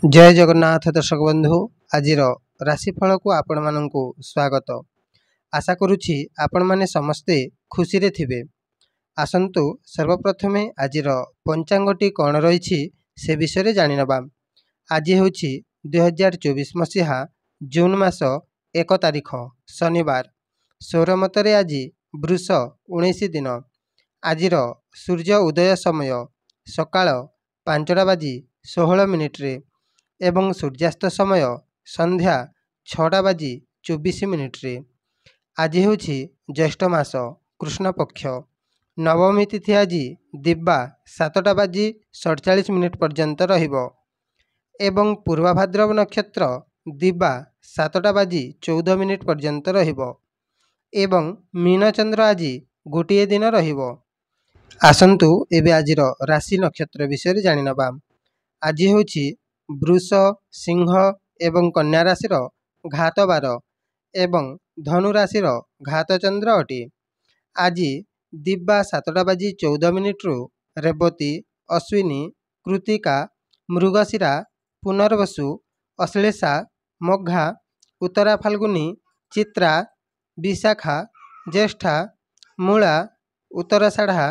जय जगन्नाथ दर्शक बंधु आज राशिफल को आपण मानू स्वागत। आशा करुछि आपण माने समस्ते खुशी रे थिबे। आसंतु सर्वप्रथमे आज पंचांगटी कौन रही से विषय जानि नबा। आज होछि 2024 मसीहा जून मास 1 तारिख शनिवार। सौर मतरे आज वृष 19 दिन। आजिर सूर्य उदय समय सकाळ 5:16 एवं सूर्यास्त समय संध्या 6:24। आज होछि ज्येष्ठ मास कृष्ण पक्ष। नवमी तिथि आज दिब्बा 7:47 पर्यंत रहिबो एवं पूर्वभाद्रव नक्षत्र दिब्बा 7:14 पर्यंत रहिबो एवं मीनचंद्र आज गोटे दिन रहिबो। आसंतु एबे आजिर राशि नक्षत्र विषय जानि नबा। आज होछि वृष सिंह एवं कन्या राशिर घात बार एवं धनु राशिर घात चंद्र अटे। आज दिब्बा 7:14 रु रेवती अश्विनी कृतिका मृगशिरा पुनर्वसु अश्लेषा मघा उत्तरा फाल्गुनी चित्रा विशाखा ज्येष्ठा मूला उत्तराषाढ़ा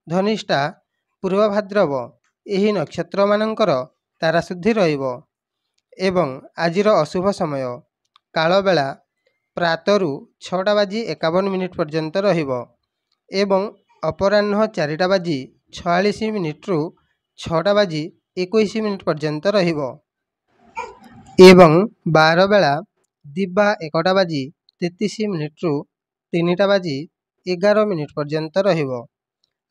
धनिष्ठा पूर्वभाद्रव एही नक्षत्र मानकर ताराशुद्धि रहिबो एवं आजिर अशुभ समय कालबेला प्रातरु 6:51 पर्यंत रहिबो एवं अपराह्न 4:46 रु 6:21 पर्यंत रहिबो एवं 12 बेला दिब्बा 1:33 रु 3:11 पर्यंत रहिबो।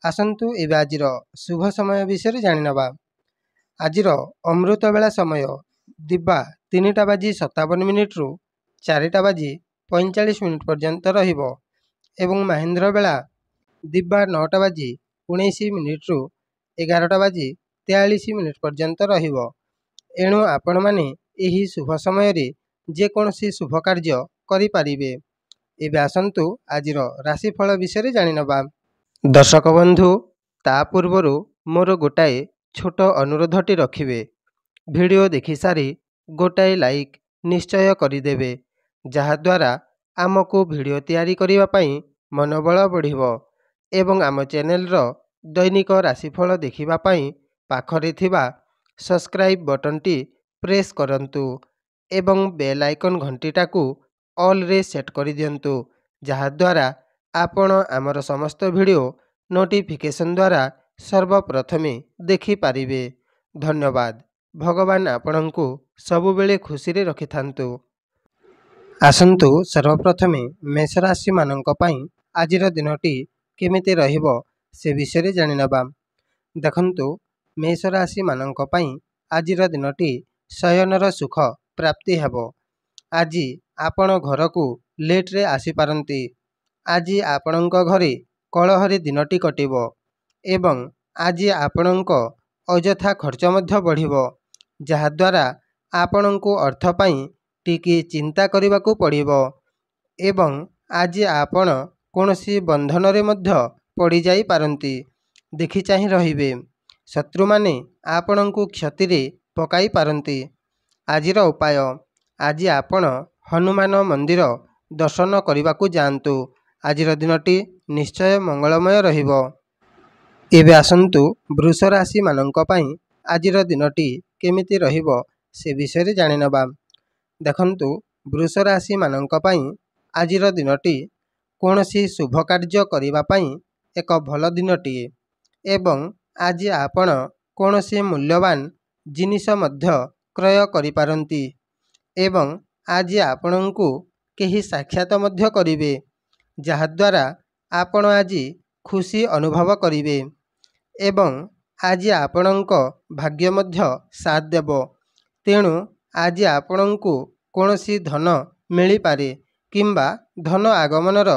आसंतु एबे आजिर शुभ समय विषय जानि नबा। आजिर अमृत बेला समय दिब्बा 3:57 रु 4:45 पर्यंत रहिबो एवं महेंद्र बेला दिब्बा 9:19 रु 11:43 पर्यंत रहिबो। एणु आपण माने एही शुभ समय रे जे कोनोसी शुभ कार्य करि पारिबे। एबे आसंतु आजिर राशिफल विषय जानि नबा। दर्शक बंधु ता पूर्वरु मोर गोटाए छोट अनुरोधटी रखिबे। वीडियो देखि सारी गोटाए लाइक निश्चय करिदेबे जहाद्वारा आमको वीडियो तैयारी करिबा पई मनोबल बढ़िबो एवं आम चैनल रो दैनिक राशिफल देखिबा पई पाखरे थिबा सब्सक्राइब बटन टी प्रेस करंतु एवं बेल आइकन घंटीटा को ऑल रे सेट करि दियंतु जहाद्वारा आपण आमर समस्त वीडियो नोटिफिकेशन द्वारा सर्वप्रथमे देखि पारिबे। धन्यवाद। भगवान आपणंकु सबुबेले खुशी रे रखि थांतु। आसंतु सर्वप्रथमे मेष राशि मानंक पई आजिर दिनटी केमिति रहिबो से विषय जानि नबा। देखंतु मेष राशि मानंक पई आजिर दिनटी शयनर सुख प्राप्ति हेबो। आज आपण घर को लेट रे आसी पारंती। आज आपणंक घरे कलहरी दिनटी कटिबो एवं आज आपणंक अजथा खर्च मध्य बढ़िबो जहाद्वारा आपणंकु अर्थ पई टिकी चिंता करिबाकू पड़िबो एवं आज आपण कोनोसी बंधन रे मध्य पड़ी जाई पारंती। देखि चाहि रहिबे शत्रु माने आपणंकु क्षति रे पकाई पारंती। आजिर उपाय आज आपण हनुमान मंदिर दर्शन करिबाकू जांतु। आजिर दिनटी निश्चय मंगलमय रहिबो। एबे आसंतु वृष राशि मानंक पई आजिर दिनटी केमिति रहिबो से विषय जानि नबा। देखंतु वृष राशि मानंक पई आजिर दिनटी कोनोसी शुभ कार्य करिबा पई एक भल दिनटी एवं आज आपण कोनोसी मूल्यवान जिनिस मध्य क्रय करि पारंती एवं आज आपणंकु केही साक्षात मध्य करिवे जहाद्वारा आपण आज खुशी अनुभव करिवे एवं आज आपणंक भाग्य मध्य साथ देबो। तेणु आज आपणंकु कोनोसी धन मिली पारे किंबा धन आगमनर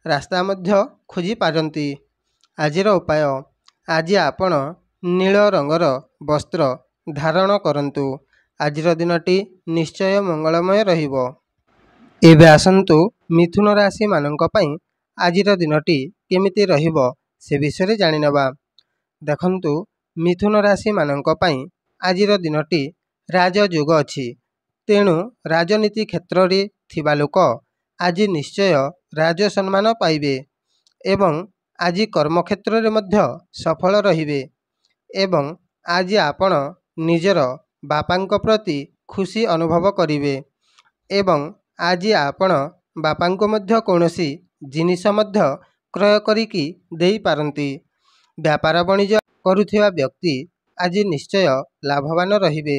रास्ता मध्य खोजी पारंती। आजिर उपाय आज आपण नील रंगर वस्त्र धारण करंतु। आजिर दिनटी निश्चय मंगलमय रहिबो। एबे आसंतु मिथुन राशि मानंक पई आजिर दिनटी केमिति रहिबो से विषय जानि नबा। देखंतु मिथुन राशि मानंक पई आजिर दिनटी ରାଜଯୋଗ ଅଛି। ତେଣୁ ରାଜନୀତି କ୍ଷେତ୍ରରେ ଥିବା ଲୋକ ଆଜି ନିଶ୍ଚୟ ରାଜ ସମ୍ମାନ ପାଇବେ ଏବଂ ଆଜି କର୍ମକ୍ଷେତ୍ରରେ ମଧ୍ୟ ସଫଳ ରହିବେ ଏବଂ ଆଜି ଆପଣ ନିଜର ବାପାଙ୍କ ପ୍ରତି ଖୁସି ଅନୁଭବ କରିବେ ଏବଂ ଆଜି ଆପଣ ବାପାଙ୍କୁ ମଧ୍ୟ କୌଣସି ଜିନିଷ ମଧ୍ୟ କ୍ରୟ କରିକି ଦେଇପାରନ୍ତି। ବ୍ୟାପାର ବାଣିଜ୍ୟ କରୁଥିବା ବ୍ୟକ୍ତି ଆଜି ନିଶ୍ଚୟ ଲାଭବାନ ରହିବେ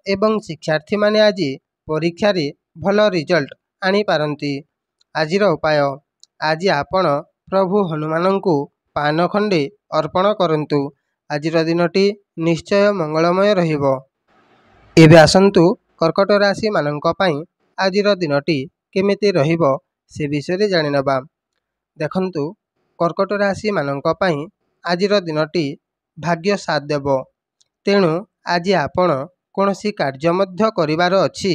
ଏବଂ ଶିକ୍ଷାର୍ଥୀମାନେ ଆଜି ପରୀକ୍ଷାରେ ଭଲ ରିଜଲ୍ଟ ଆଣିପାରନ୍ତି। ଆଜିର ଉପାୟ, ଆଜି ଆପଣ ପ୍ରଭୁ ହନୁମାନଙ୍କୁ ପାନ ଖଣ୍ଡେ ଅର୍ପଣ କରନ୍ତୁ। ଆଜିର ଦିନଟି ନିଶ୍ଚୟ ମଙ୍ଗଳମୟ ରହିବ। ଏବେ ଆସନ୍ତୁ କର୍କଟ ରାଶିମାନଙ୍କ ପାଇଁ ଆଜିର ଦିନଟି କେମିତି ରହିବ ସେ ବିଷୟରେ ଜାଣିନେବା। ଦେଖନ୍ତୁ, କର୍କଟ ରାଶିମାନଙ୍କ ପାଇଁ ଆଜିର ଦିନଟି ଭାଗ୍ୟ ସାଥ ଦେବ। ତେଣୁ ଆଜି ଆପଣ କୌଣସି କାର୍ଯ୍ୟ ମଧ୍ୟ କରିବାର ଅଛି,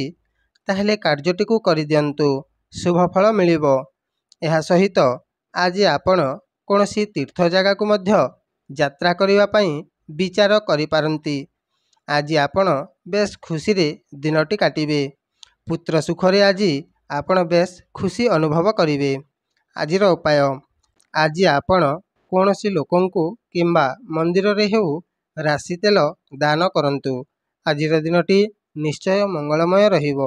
ତାହେଲେ କାର୍ଯ୍ୟଟିକୁ କରିଦିଅନ୍ତୁ, ଶୁଭ ଫଳ ମିଳିବ। ଏହା ସହିତ ଆଜି ଆପଣ କୌଣସି ତୀର୍ଥ ଜାଗାକୁ ମଧ୍ୟ ଯାତ୍ରା କରିବା ପାଇଁ ବିଚାର କରିପାରନ୍ତି। ଆଜି ଆପଣ ବେଶ୍ ଖୁସିରେ ଦିନଟି କାଟିବେ। ପୁତ୍ର ସୁଖରେ ଆଜି ଆପଣ ବେଶ୍ ଖୁସି ଅନୁଭବ କରିବେ। ଆଜିର ଉପାୟ, ଆଜି ଆପଣ କୌଣସି ଲୋକଙ୍କୁ କିମ୍ବା ମନ୍ଦିରରେ ହେଉ ରାଶି ତେଲ ଦାନ କରନ୍ତୁ। ଆଜିର ଦିନଟି ନିଶ୍ଚୟ ମଙ୍ଗଳମୟ ରହିବ।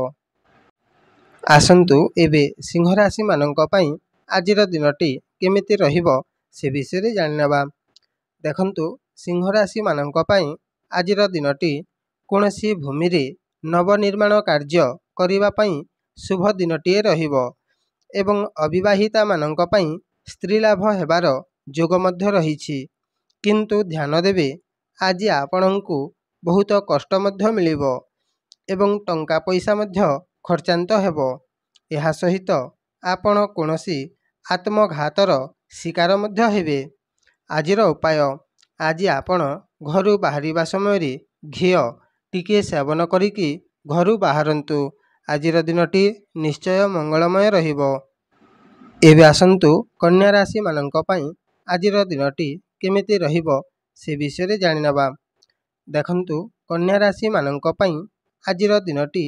ଆସନ୍ତୁ ଏବେ ସିଂହ ରାଶିମାନଙ୍କ ପାଇଁ ଆଜିର ଦିନଟି କେମିତି ରହିବ ସେ ବିଷୟରେ ଜାଣିନେବା। ଦେଖନ୍ତୁ, ସିଂହ ରାଶିମାନଙ୍କ ପାଇଁ ଆଜିର ଦିନଟି କୌଣସି ଭୂମିରେ ନବନିର୍ମାଣ କାର୍ଯ୍ୟ କରିବା ପାଇଁ ଶୁଭ ଦିନଟିଏ ରହିବ ଏବଂ ଅବିବାହିତାମାନଙ୍କ ପାଇଁ ସ୍ତ୍ରୀ ଲାଭ ହେବାର ଯୋଗ ମଧ୍ୟ ରହିଛି। କିନ୍ତୁ ଧ୍ୟାନ ଦେବେ, ଆଜି ଆପଣଙ୍କୁ ବହୁତ କଷ୍ଟ ମଧ୍ୟ ମିଳିବ ଏବଂ ଟଙ୍କା ପଇସା ମଧ୍ୟ ଖର୍ଚ୍ଚାନ୍ତ ହେବ। ଏହା ସହିତ ଆପଣ କୌଣସି ଆତ୍ମଘାତର ଶିକାର ମଧ୍ୟ ହେବେ। ଆଜିର ଉପାୟ, ଆଜି ଆପଣ ଘରୁ ବାହାରିବା ସମୟରେ ଘିଅ ଟିକିଏ ସେବନ କରିକି ଘରୁ ବାହାରନ୍ତୁ। ଆଜିର ଦିନଟି ନିଶ୍ଚୟ ମଙ୍ଗଳମୟ ରହିବ। ଏବେ ଆସନ୍ତୁ କନ୍ୟା ରାଶିମାନଙ୍କ ପାଇଁ ଆଜିର ଦିନଟି କେମିତି ରହିବ ସେ ବିଷୟରେ ଜାଣିନେବା। ଦେଖନ୍ତୁ, କନ୍ୟା ରାଶିମାନଙ୍କ ପାଇଁ ଆଜିର ଦିନଟି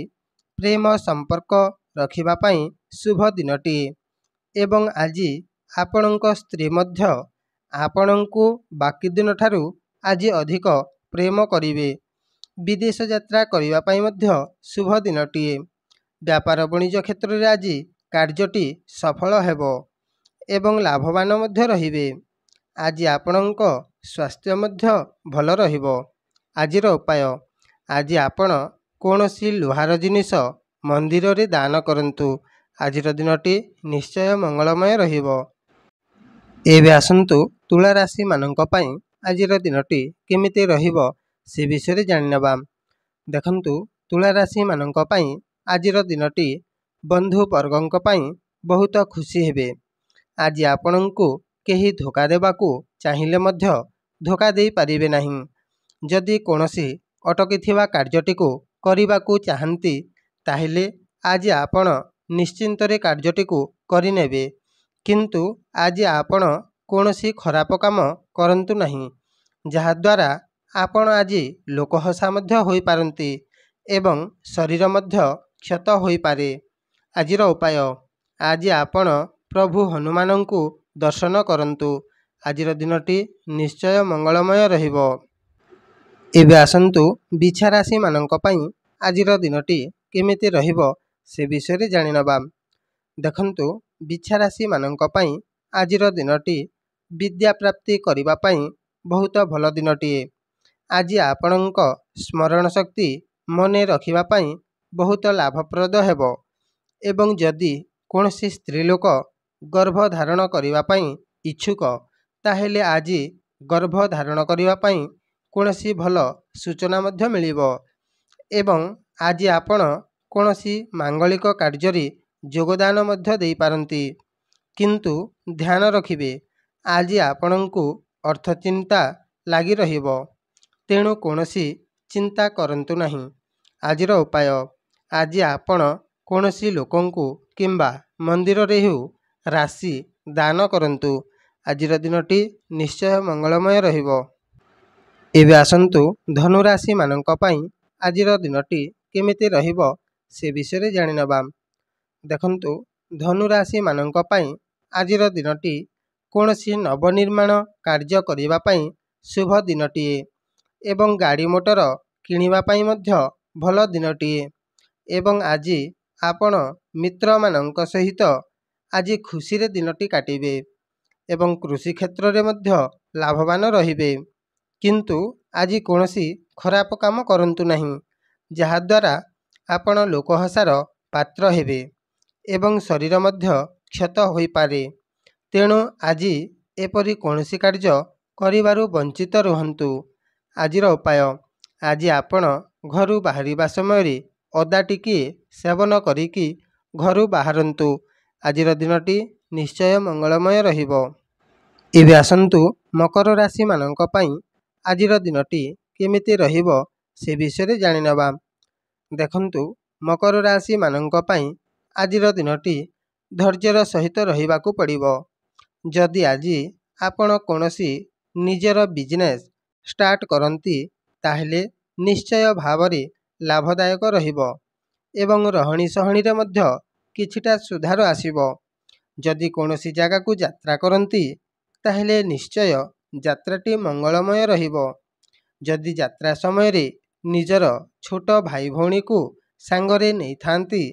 ପ୍ରେମ ସମ୍ପର୍କ ରଖିବା ପାଇଁ ଶୁଭ ଦିନଟିଏ ଏବଂ ଆଜି ଆପଣଙ୍କ ସ୍ତ୍ରୀ ମଧ୍ୟ ଆପଣଙ୍କୁ ବାକି ଦିନଠାରୁ ଆଜି ଅଧିକ ପ୍ରେମ କରିବେ। ବିଦେଶ ଯାତ୍ରା କରିବା ପାଇଁ ମଧ୍ୟ ଶୁଭ ଦିନଟିଏ। ବ୍ୟାପାର ବାଣିଜ୍ୟ କ୍ଷେତ୍ରରେ ଆଜି କାର୍ଯ୍ୟଟି ସଫଳ ହେବ ଏବଂ ଲାଭବାନ ମଧ୍ୟ ରହିବେ। ଆଜି ଆପଣଙ୍କ ସ୍ୱାସ୍ଥ୍ୟ ମଧ୍ୟ ଭଲ ରହିବ। ଆଜିର ଉପାୟ, ଆଜି ଆପଣ କୌଣସି ଲୁହାର ଜିନିଷ ମନ୍ଦିରରେ ଦାନ କରନ୍ତୁ। ଆଜିର ଦିନଟି ନିଶ୍ଚୟ ମଙ୍ଗଳମୟ ରହିବ। ଏବେ ଆସନ୍ତୁ ତୁଳା ରାଶିମାନଙ୍କ ପାଇଁ ଆଜିର ଦିନଟି କେମିତି ରହିବ ସେ ବିଷୟରେ ଜାଣିନେବା। ଦେଖନ୍ତୁ, ତୁଳା ରାଶିମାନଙ୍କ ପାଇଁ ଆଜିର ଦିନଟି ବନ୍ଧୁବର୍ଗଙ୍କ ପାଇଁ ବହୁତ ଖୁସି ହେବେ। ଆଜି ଆପଣଙ୍କୁ କେହି ଧୋକା ଦେବାକୁ ଚାହିଁଲେ ମଧ୍ୟ ଧୋକା ଦେଇପାରିବେ ନାହିଁ। ଯଦି କୌଣସି ଅଟକିଥିବା କାର୍ଯ୍ୟଟିକୁ କରିବାକୁ ଚାହାନ୍ତି, ତାହେଲେ ଆଜି ଆପଣ ନିଶ୍ଚିନ୍ତରେ କାର୍ଯ୍ୟଟିକୁ କରିନେବେ। କିନ୍ତୁ ଆଜି ଆପଣ କୌଣସି ଖରାପ କାମ କରନ୍ତୁ ନାହିଁ, ଯାହାଦ୍ୱାରା ଆପଣ ଆଜି ଲୋକହସା ମଧ୍ୟ ହୋଇପାରନ୍ତି ଏବଂ ଶରୀର ମଧ୍ୟ କ୍ଷତ ହୋଇପାରେ। ଆଜିର ଉପାୟ, ଆଜି ଆପଣ ପ୍ରଭୁ ହନୁମାନଙ୍କୁ ଦର୍ଶନ କରନ୍ତୁ। ଆଜିର ଦିନଟି ନିଶ୍ଚୟ ମଙ୍ଗଳମୟ ରହିବ। ଏବେ ଆସନ୍ତୁ ବିଛା ରାଶିମାନଙ୍କ ପାଇଁ ଆଜିର ଦିନଟି କେମିତି ରହିବ ସେ ବିଷୟରେ ଜାଣିନେବା। ଦେଖନ୍ତୁ, ବିଛା ରାଶିମାନଙ୍କ ପାଇଁ ଆଜିର ଦିନଟି ବିଦ୍ୟା ପ୍ରାପ୍ତି କରିବା ପାଇଁ ବହୁତ ଭଲ ଦିନଟିଏ। ଆଜି ଆପଣଙ୍କ ସ୍ମରଣ ଶକ୍ତି ମନେ ରଖିବା ପାଇଁ ବହୁତ ଲାଭପ୍ରଦ ହେବ ଏବଂ ଯଦି କୌଣସି ସ୍ତ୍ରୀ ଲୋକ ଗର୍ଭ ଧାରଣ କରିବା ପାଇଁ ଇଚ୍ଛୁକ, ତାହେଲେ ଆଜି ଗର୍ଭ ଧାରଣ କରିବା ପାଇଁ କୌଣସି ଭଲ ସୂଚନା ମଧ୍ୟ ମିଳିବ ଏବଂ ଆଜି ଆପଣ କୌଣସି ମାଙ୍ଗଳିକ କାର୍ଯ୍ୟରେ ଯୋଗଦାନ ମଧ୍ୟ ଦେଇପାରନ୍ତି। କିନ୍ତୁ ଧ୍ୟାନ ରଖିବେ, ଆଜି ଆପଣଙ୍କୁ ଅର୍ଥ ଚିନ୍ତା ଲାଗି ରହିବ, ତେଣୁ କୌଣସି ଚିନ୍ତା କରନ୍ତୁ ନାହିଁ। ଆଜିର ଉପାୟ, ଆଜି ଆପଣ କୌଣସି ଲୋକଙ୍କୁ କିମ୍ବା ମନ୍ଦିରରେ ହେଉ ରାଶି ଦାନ କରନ୍ତୁ। ଆଜିର ଦିନଟି ନିଶ୍ଚୟ ମଙ୍ଗଳମୟ ରହିବ। ଏବେ ଆସନ୍ତୁ ଧନୁ ରାଶିମାନଙ୍କ ପାଇଁ ଆଜିର ଦିନଟି କେମିତି ରହିବ ସେ ବିଷୟରେ ଜାଣିନେବା। ଦେଖନ୍ତୁ, ଧନୁରାଶିମାନଙ୍କ ପାଇଁ ଆଜିର ଦିନଟି କୌଣସି ନବନିର୍ମାଣ କାର୍ଯ୍ୟ କରିବା ପାଇଁ ଶୁଭ ଦିନଟିଏ ଏବଂ ଗାଡ଼ି ମୋଟର କିଣିବା ପାଇଁ ମଧ୍ୟ ଭଲ ଦିନଟିଏ ଏବଂ ଆଜି ଆପଣ ମିତ୍ରମାନଙ୍କ ସହିତ ଆଜି ଖୁସିରେ ଦିନଟି କାଟିବେ ଏବଂ କୃଷି କ୍ଷେତ୍ରରେ ମଧ୍ୟ ଲାଭବାନ ରହିବେ। କିନ୍ତୁ ଆଜି କୌଣସି ଖରାପ କାମ କରନ୍ତୁ ନାହିଁ, ଯାହାଦ୍ୱାରା ଆପଣ ଲୋକହସାର ପାତ୍ର ହେବେ ଏବଂ ଶରୀର ମଧ୍ୟ କ୍ଷତ ହୋଇପାରେ। ତେଣୁ ଆଜି ଏପରି କୌଣସି କାର୍ଯ୍ୟ କରିବାରୁ ବଞ୍ଚିତ ରୁହନ୍ତୁ। ଆଜିର ଉପାୟ, ଆଜି ଆପଣ ଘରୁ ବାହାରିବା ସମୟରେ ଅଦା ଟିକିଏ ସେବନ କରିକି ଘରୁ ବାହାରନ୍ତୁ। ଆଜିର ଦିନଟି ନିଶ୍ଚୟ ମଙ୍ଗଳମୟ ରହିବ। ଏବେ ଆସନ୍ତୁ ମକର ରାଶିମାନଙ୍କ ପାଇଁ ଆଜିର ଦିନଟି କେମିତି ରହିବ ସେ ବିଷୟରେ ଜାଣିନେବା। ଦେଖନ୍ତୁ, ମକର ରାଶିମାନଙ୍କ ପାଇଁ ଆଜିର ଦିନଟି ଧୈର୍ଯ୍ୟର ସହିତ ରହିବାକୁ ପଡ଼ିବ। ଯଦି ଆଜି ଆପଣ କୌଣସି ନିଜର ବିଜନେସ୍ ଷ୍ଟାର୍ଟ କରନ୍ତି, ତାହେଲେ ନିଶ୍ଚୟ ଭାବରେ ଲାଭଦାୟକ ରହିବ ଏବଂ ରହଣି ସହଣିରେ ମଧ୍ୟ କିଛିଟା ସୁଧାର ଆସିବ। ଯଦି କୌଣସି ଜାଗାକୁ ଯାତ୍ରା କରନ୍ତି, ତାହେଲେ ନିଶ୍ଚୟ ଯାତ୍ରାଟି ମଙ୍ଗଳମୟ ରହିବ। ଯଦି ଯାତ୍ରା ସମୟରେ ନିଜର ଛୋଟ ଭାଇ ଭଉଣୀକୁ ସାଙ୍ଗରେ ନେଇଥାନ୍ତି,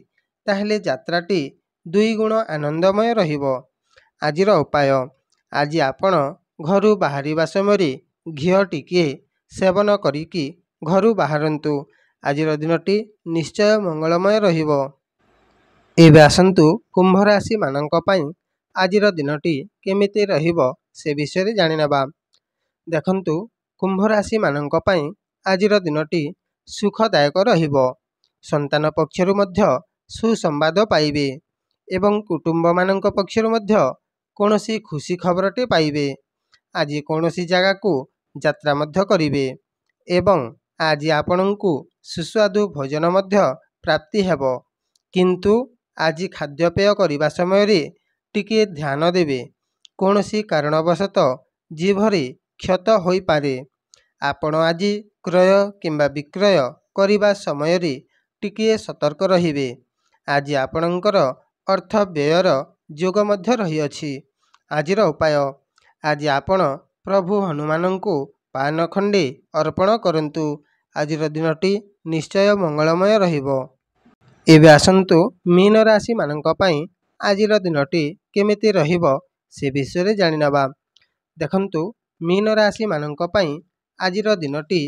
ତାହେଲେ ଯାତ୍ରାଟି ଦୁଇଗୁଣ ଆନନ୍ଦମୟ ରହିବ। ଆଜିର ଉପାୟ, ଆଜି ଆପଣ ଘରୁ ବାହାରିବା ସମୟରେ ଘିଅ ଟିକିଏ ସେବନ କରିକି ଘରୁ ବାହାରନ୍ତୁ। ଆଜିର ଦିନଟି ନିଶ୍ଚୟ ମଙ୍ଗଳମୟ ରହିବ। ଏବେ ଆସନ୍ତୁ କୁମ୍ଭ ରାଶିମାନଙ୍କ ପାଇଁ ଆଜିର ଦିନଟି କେମିତି ରହିବ ସେ ବିଷୟରେ ଜାଣିନେବା। ଦେଖନ୍ତୁ, କୁମ୍ଭ ରାଶିମାନଙ୍କ ପାଇଁ ଆଜିର ଦିନଟି ସୁଖଦାୟକ ରହିବ। ସନ୍ତାନ ପକ୍ଷରୁ ମଧ୍ୟ ସୁସମ୍ବାଦ ପାଇବେ ଏବଂ କୁଟୁମ୍ବମାନଙ୍କ ପକ୍ଷରୁ ମଧ୍ୟ କୌଣସି ଖୁସି ଖବରଟେ ପାଇବେ। ଆଜି କୌଣସି ଜାଗାକୁ ଯାତ୍ରା ମଧ୍ୟ କରିବେ ଏବଂ ଆଜି ଆପଣଙ୍କୁ ସୁସ୍ୱାଦୁ ଭୋଜନ ମଧ୍ୟ ପ୍ରାପ୍ତି ହେବ। କିନ୍ତୁ ଆଜି ଖାଦ୍ୟପେୟ କରିବା ସମୟରେ ଟିକିଏ ଧ୍ୟାନ ଦେବେ। କୌଣସି କାରଣବଶତଃ ଜିଭରେ କ୍ଷତ ହୋଇପାରେ। ଆପଣ ଆଜି କ୍ରୟ କିମ୍ବା ବିକ୍ରୟ କରିବା ସମୟରେ ଟିକିଏ ସତର୍କ ରହିବେ। ଆଜି ଆପଣଙ୍କର ଅର୍ଥ ବ୍ୟୟର ଯୋଗ ମଧ୍ୟ ରହିଅଛି। ଆଜିର ଉପାୟ, ଆଜି ଆପଣ ପ୍ରଭୁ ହନୁମାନଙ୍କୁ ପାନ ଖଣ୍ଡେ ଅର୍ପଣ କରନ୍ତୁ। ଆଜିର ଦିନଟି ନିଶ୍ଚୟ ମଙ୍ଗଳମୟ ରହିବ। ଏବେ ଆସନ୍ତୁ ମୀନ ରାଶିମାନଙ୍କ ପାଇଁ ଆଜିର ଦିନଟି କେମିତି ରହିବ ସେ ବିଷୟରେ ଜାଣିନେବା। ଦେଖନ୍ତୁ, ମୀନ ରାଶିମାନଙ୍କ ପାଇଁ ଆଜିର ଦିନଟି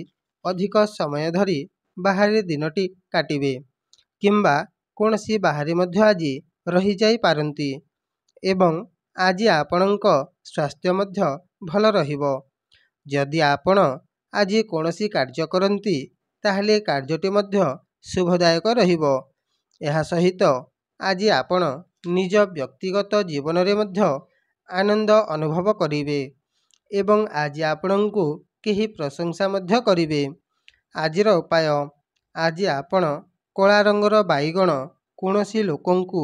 ଅଧିକ ସମୟ ଧରି ବାହାରେ ଦିନଟି କାଟିବେ କିମ୍ବା କୌଣସି ବାହାରେ ମଧ୍ୟ ଆଜି ରହିଯାଇପାରନ୍ତି ଏବଂ ଆଜି ଆପଣଙ୍କ ସ୍ୱାସ୍ଥ୍ୟ ମଧ୍ୟ ଭଲ ରହିବ। ଯଦି ଆପଣ ଆଜି କୌଣସି କାର୍ଯ୍ୟ କରନ୍ତି, ତାହେଲେ କାର୍ଯ୍ୟଟି ମଧ୍ୟ ଶୁଭଦାୟକ ରହିବ। ଏହା ସହିତ ଆଜି ଆପଣ ନିଜ ବ୍ୟକ୍ତିଗତ ଜୀବନରେ ମଧ୍ୟ ଆନନ୍ଦ ଅନୁଭବ କରିବେ ଏବଂ ଆଜି ଆପଣଙ୍କୁ କେହି ପ୍ରଶଂସା ମଧ୍ୟ କରିବେ। ଆଜିର ଉପାୟ, ଆଜି ଆପଣ କଳା ରଙ୍ଗର ବାଇଗଣ କୌଣସି ଲୋକଙ୍କୁ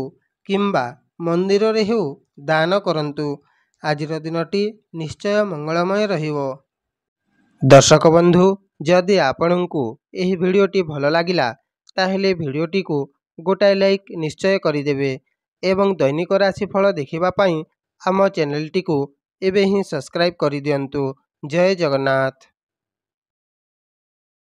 କିମ୍ବା ମନ୍ଦିରରେ ହେଉ ଦାନ କରନ୍ତୁ। ଆଜିର ଦିନଟି ନିଶ୍ଚୟ ମଙ୍ଗଳମୟ ରହିବ। ଦର୍ଶକ ବନ୍ଧୁ, ଯଦି ଆପଣଙ୍କୁ ଏହି ଭିଡ଼ିଓଟି ଭଲ ଲାଗିଲା, ତାହେଲେ ଭିଡ଼ିଓଟିକୁ ଗୋଟାଏ ଲାଇକ୍ ନିଶ୍ଚୟ କରିଦେବେ ଏବଂ ଦୈନିକ ରାଶିଫଳ ଦେଖିବା ପାଇଁ ଆମ ଚ୍ୟାନେଲଟିକୁ ଏବେ ହିଁ ସବସ୍କ୍ରାଇବ୍ କରିଦିଅନ୍ତୁ। ଜୟ ଜଗନ୍ନାଥ।